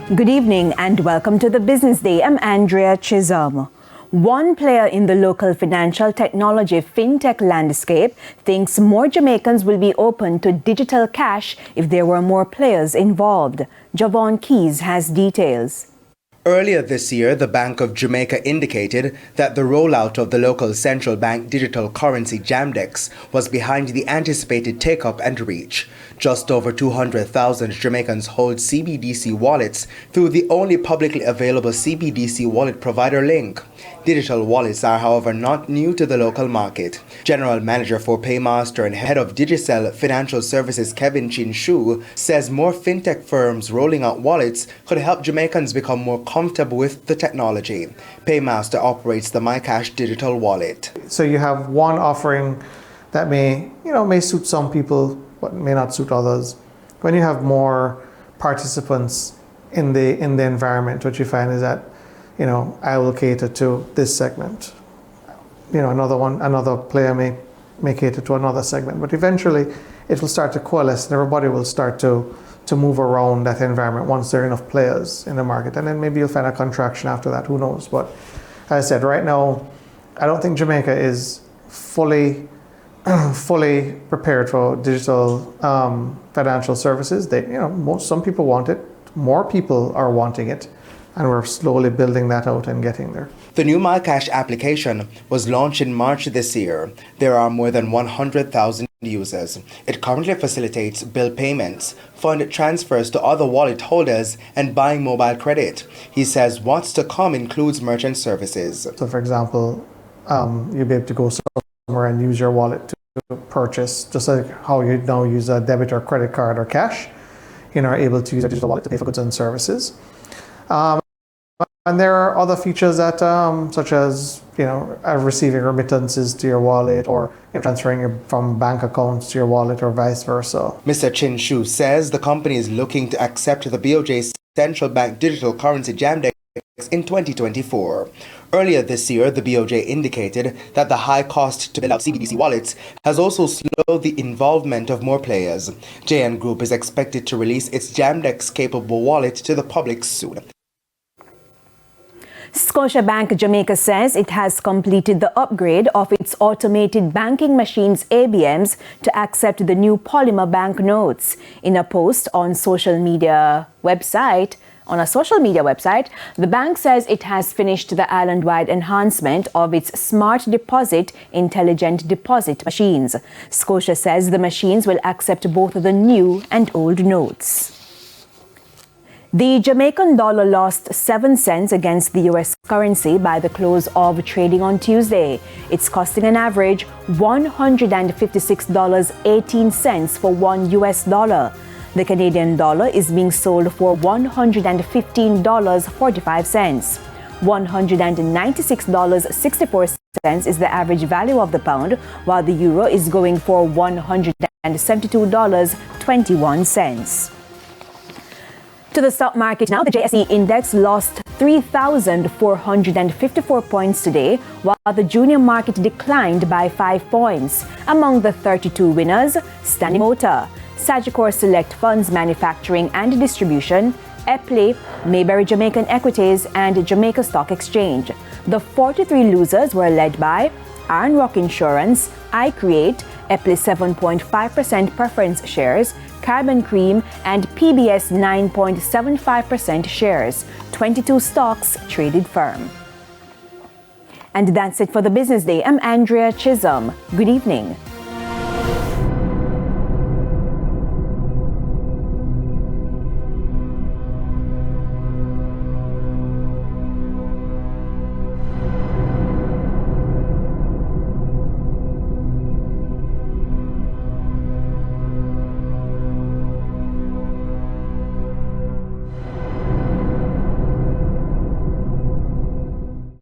Good evening and welcome to the Business Day. I'm Andrea Chisholm. One player in the local financial technology fintech landscape thinks more Jamaicans will be open to digital cash if there were more players involved. Javon Keys has details. Earlier this year, the Bank of Jamaica indicated that the rollout of the local central bank digital currency Jamdex was behind the anticipated take-up and reach. Just over 200,000 Jamaicans hold CBDC wallets through the only publicly available CBDC wallet provider Link. Digital wallets are, however, not new to the local market. General Manager for Paymaster and Head of Digicel Financial Services Kevin Chin Shu says more fintech firms rolling out wallets could help Jamaicans become more comfortable with the technology. Paymaster operates the Mycash digital wallet. So you have one offering that may suit some people but may not suit others. When you have more participants in the environment, what you find is that I will cater to this segment. Another player may cater to another segment, but eventually it will start to coalesce and everybody will start to move around that environment once there are enough players in the market. And then maybe you'll find a contraction after that, who knows? But as I said, right now, I don't think Jamaica is fully prepared for digital financial services. Some people want it, more people are wanting it, and we're slowly building that out and getting there. The new Mycash application was launched in March this year. There are more than 100,000 users. It currently facilitates bill payments, fund transfers to other wallet holders, and buying mobile credit. He says what's to come includes merchant services. So for example, you'll be able to go somewhere and use your wallet to purchase, just like how you now use a debit or credit card or cash, are able to use a digital wallet to pay for goods and services. And there are other features that, such as receiving remittances to your wallet or transferring from bank accounts to your wallet or vice versa. Mr. Chin Shu says the company is looking to accept the BOJ's central bank digital currency Jamdex in 2024. Earlier this year, the BOJ indicated that the high cost to build out CBDC wallets has also slowed the involvement of more players. JN Group is expected to release its Jamdex-capable wallet to the public soon. Scotia Bank Jamaica says it has completed the upgrade of its automated banking machines ABMs to accept the new polymer banknotes. In a post on a social media website, the bank says it has finished the island-wide enhancement of its Smart Deposit intelligent deposit machines. Scotia says the machines will accept both the new and old notes. The Jamaican dollar lost 7 cents against the U.S. currency by the close of trading on Tuesday. It's costing an average $156.18 for $1 US. The Canadian dollar is being sold for $115.45. $196.64 is the average value of the pound, while the euro is going for $172.21. To the stock market now, the JSE index lost 3,454 points today, while the junior market declined by 5 points. Among the 32 winners, Standing Motor, Sagicor Select Funds Manufacturing and Distribution, Epley, Mayberry Jamaican Equities, and Jamaica Stock Exchange. The 43 losers were led by Iron Rock Insurance, iCreate, Epley 7.5% preference shares, Carbon Cream, and PBS 9.75% shares. 22 stocks traded firm. And that's it for the Business Day. I'm Andrea Chisholm. Good evening.